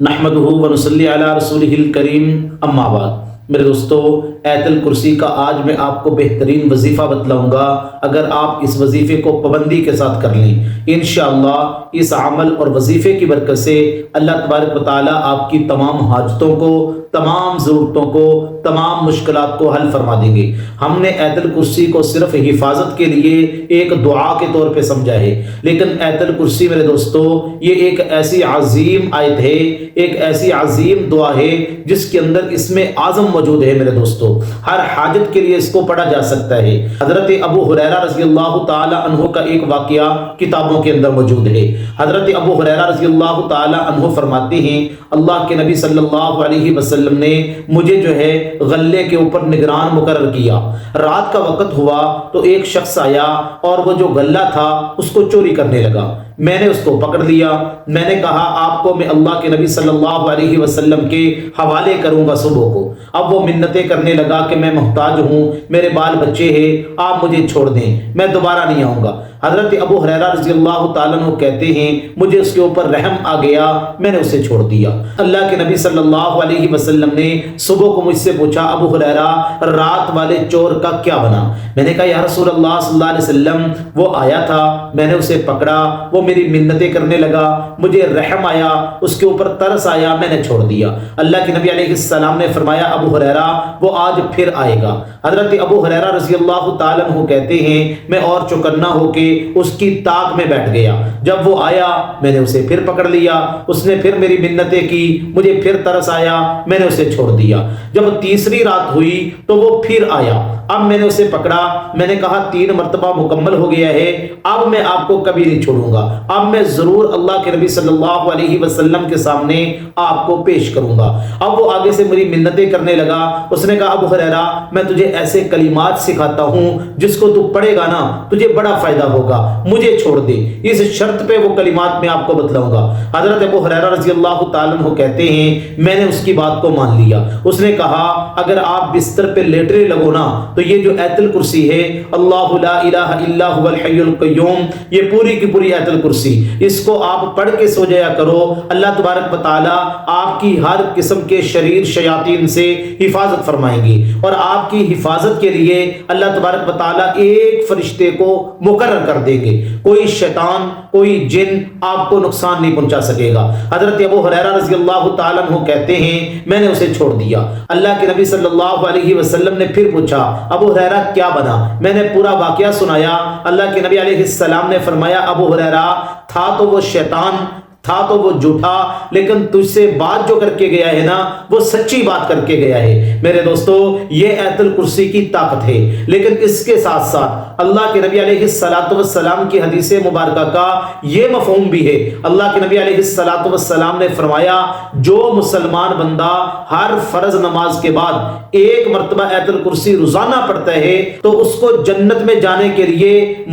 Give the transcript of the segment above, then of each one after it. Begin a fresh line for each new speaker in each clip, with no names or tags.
نحمدہ ونصلی علی رسولہ الکریم اما بعد۔ میرے دوستو، آیت الکرسی کا آج میں آپ کو بہترین وظیفہ بتلاؤں گا۔ اگر آپ اس وظیفے کو پابندی کے ساتھ کر لیں، انشاءاللہ اس عمل اور وظیفے کی برکت سے اللہ تبارک و تعالیٰ آپ کی تمام حاجتوں کو، تمام ضرورتوں کو، تمام مشکلات کو حل فرما دیں گے۔ ہم نے آیت الکرسی کو صرف حفاظت کے لیے ایک دعا کے طور پہ سمجھا ہے، لیکن آیت الکرسی میرے دوستو یہ ایک ایسی عظیم آیت ہے، ایک ایسی عظیم دعا ہے جس کے اندر اسم اعظم موجود ہے۔ میرے دوستو ہر حاجت کے لیے اس کو پڑھا جا سکتا ہے۔ حضرت ابو ہریرہ رضی اللہ تعالی عنہ کا ایک واقعہ کتابوں کے اندر موجود ہے۔ حضرت ابو ہریرہ رضی اللہ تعالی عنہ فرماتے ہیں، اللہ کے نبی صلی اللہ علیہ وسلم نے مجھے جو ہے غلے کے اوپر نگران مقرر کیا۔ رات کا وقت ہوا تو ایک شخص آیا اور وہ جو غلہ تھا اس کو چوری کرنے لگا۔ میں نے اس کو پکڑ لیا۔ میں نے کہا آپ کو میں اللہ کے نبی صلی اللہ علیہ وسلم کے حوالے کروں گا صبح کو۔ اب وہ منتیں کرنے لگا کہ میں محتاج ہوں، میرے بال بچے ہیں، آپ مجھے چھوڑ دیں، میں دوبارہ نہیں آؤں گا۔ حضرت ابو ہریرہ رضی اللہ تعالیٰ عنہ کہتے ہیں مجھے اس کے اوپر رحم آ گیا، میں نے اسے چھوڑ دیا۔ اللہ کے نبی صلی اللہ علیہ وسلم نے صبح کو مجھ سے پوچھا ابو ہریرہ رات والے چور کا کیا بنا؟ میں نے کہا یا رسول اللہ صلی اللہ علیہ وسلم وہ آیا تھا، میں نے اسے پکڑا، وہ میری منتیں کرنے لگا، مجھے رحم آیا، اس کے اوپر ترس آیا، میں نے چھوڑ دیا۔ اللہ کے نبی علیہ السلام نے فرمایا ابو ہریرہ وہ آج پھر آئے گا۔ حضرت ابو ہریرہ رضی اللہ تعالیٰ عنہ کہتے ہیں میں اور چوکنا ہو کے اس کی طاق میں بیٹھ گیا۔ جب وہ آیا میں نے اسے پھر پکڑ لیا، اس نے پھر میری منتیں کی، مجھے پھر ترس آیا، میں نے اسے چھوڑ دیا۔ جب تیسری رات ہوئی تو وہ پھر آیا، اب میں نے اسے پکڑا، میں نے کہا 3 مرتبہ مکمل ہو گیا ہے، اب میں آپ کو کبھی نہیں چھوڑوں گا، اب میں ضرور اللہ کے نبی صلی اللہ علیہ وسلم کے سامنے آپ کو پیش کروں گا۔ اب وہ آگے سے میری منتیں کرنے لگا۔ اس نے کہا ابو ہریرہ میں تجھے ایسے کلمات سکھاتا ہوں جس کو تو پڑھے گا نا تجھے بڑا فائدہ ہوگا، مجھے چھوڑ دے، اس شرط پہ وہ کلمات میں آپ کو بتلاؤں گا۔ حضرت ابو ہریرہ رضی اللہ تعالیٰ عنہ کہتے ہیں میں نے اس کی بات کو مان لیا۔ اس نے کہا اگر آپ بستر پہ لیٹنے لگو نا تو یہ جو آیت الکرسی ہے اللہ لا الہ الا هو الحی القیوم، یہ پوری کی پوری آیت الکرسی اس کو آپ پڑھ کے سو جایا کرو۔ اللہ تبارک و تعالی آپ کی ہر قسم کے شریر شیاطین سے حفاظت فرمائیں گے، اور آپ کی حفاظت کے لیے اللہ تبارک و تعالی ایک فرشتے کو مقرر کر دیں گے، کوئی شیطان کوئی جن آپ کو نقصان نہیں پہنچا سکے گا۔ حضرت ابو ہریرہ رضی اللہ تعالیٰ عنہ کہتے ہیں میں نے اسے چھوڑ دیا۔ اللہ کے نبی صلی اللہ علیہ وسلم نے پھر پوچھا ابو ہریرہ کیا بنا؟ میں نے پورا واقعہ سنایا۔ اللہ کے نبی علیہ السلام نے فرمایا ابو ہریرہ تھا تو وہ شیطان، تھا تو وہ جھوٹا، لیکن تجھ سے بات جو کر کے گیا ہے نا وہ سچی بات کر کے گیا ہے۔ میرے دوستو یہ آیت الکرسی کی طاقت ہے، لیکن اس کے ساتھ ساتھ اللہ کے نبی علیہ السلام کی حدیث مبارکہ کا یہ مفہوم بھی ہے۔ اللہ کے نبی علیہ السلام نے فرمایا جو مسلمان بندہ ہر فرض نماز کے بعد 1 مرتبہ آیت الکرسی روزانہ پڑھتا ہے تو اس کو جنت میں جانے کے لیے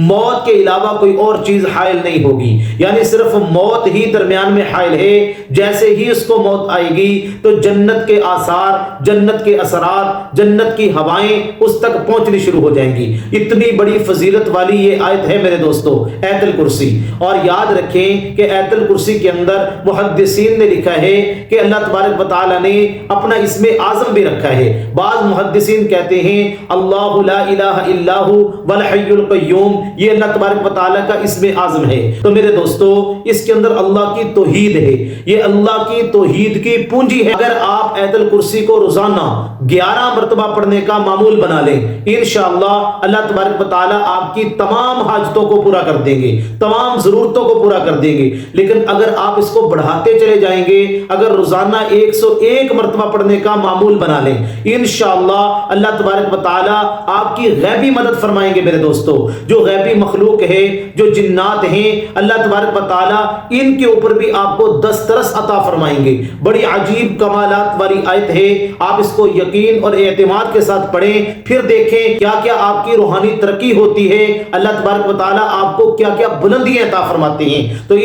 موت کے علاوہ کوئی اور چیز حائل نہیں ہوگی، یعنی صرف موت ہی درمیان میں حائل ہے۔ جیسے ہی اس کو موت آئے گی تو جنت کے آثار، جنت کے اثرات، جنت کی ہوائیں اس تک پہنچنی شروع ہو جائیں گی۔ اتنی بڑی فضیلت والی یہ آیت ہے میرے دوستو آیت الکرسی۔ اور یاد رکھیں کہ آیت الکرسی کے اندر محدثین نے لکھا ہے کہ اللہ تبارک و تعالی نے اپنا اسم اعظم بھی رکھا ہے۔ بعض محدثین کہتے ہیں اللہ لا الہ الا هو والحی القیوم، یہ اللہ تبارک و تعالی کا اسم اعظم ہے۔ تو میرے دوستو اس کے اندر اللہ کی توحید ہے، یہ اللہ کی توحید کی پونجی ہے۔ اگر آپ آیت الکرسی کو روزانہ 11 مرتبہ پڑھنے کا معمول بنا لیں انشاءاللہ اللہ تبارک و تعالی آپ کی تمام حاجتوں کو پورا کر دیں گے، تمام ضرورتوں کو پورا کر دیں گے۔ لیکن اگر آپ اس کو بڑھاتے چلے جائیں گے، اگر روزانہ 101 مرتبہ پڑھنے کا معمول بنا لیں انشاءاللہ اللہ تبارک و تعالی آپ کی غیبی مدد فرمائیں گے۔ میرے دوستو جو غیبی مخلوق ہے، جو جنات ہیں، اللہ تبارک و تعالی ان کے اوپر بھی آپ کو دسترس عطا فرمائیں گے۔ بڑی عجیب کمالات والی آیت ہے، آپ اس کو یقین اور اعتماد کے ساتھ پڑھیں، پھر دیکھیں کیا کیا آپ کی روحانی ترقی ہوتی ہے، اللہ تبارک و تعالی آپ کو کیا کیا بلندیاں عطا فرماتے ہیں۔ تو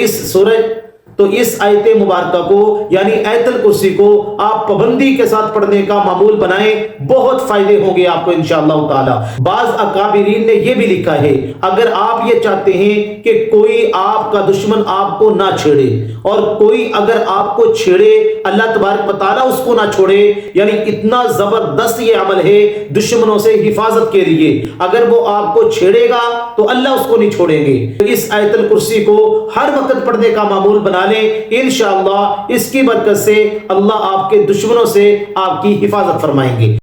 اس آیت مبارکہ کو یعنی آیت الکرسی کو آپ پابندی کے ساتھ پڑھنے کا معمول بنائیں، بہت فائدے ہوں گے آپ کو انشاءاللہ تعالی۔ بعض اکابرین نے یہ بھی لکھا ہے اگر آپ یہ چاہتے ہیں کہ کوئی آپ کا دشمن آپ کو نہ چھیڑے اور کوئی اگر آپ کو چھیڑے اللہ تبارک و تعالیٰ اس کو نہ چھوڑے. یعنی اتنا زبردست یہ عمل ہے دشمنوں سے حفاظت کے لیے. اگر وہ آپ کو چھیڑے گا تو اللہ اس کو نہیں چھوڑیں گے. اس آیت الکرسی کو ہر وقت پڑھنے کا معمول بنا لیں. انشاءاللہ اس کی برکت سے اللہ آپ کے دشمنوں سے آپ کی حفاظت فرمائیں گے.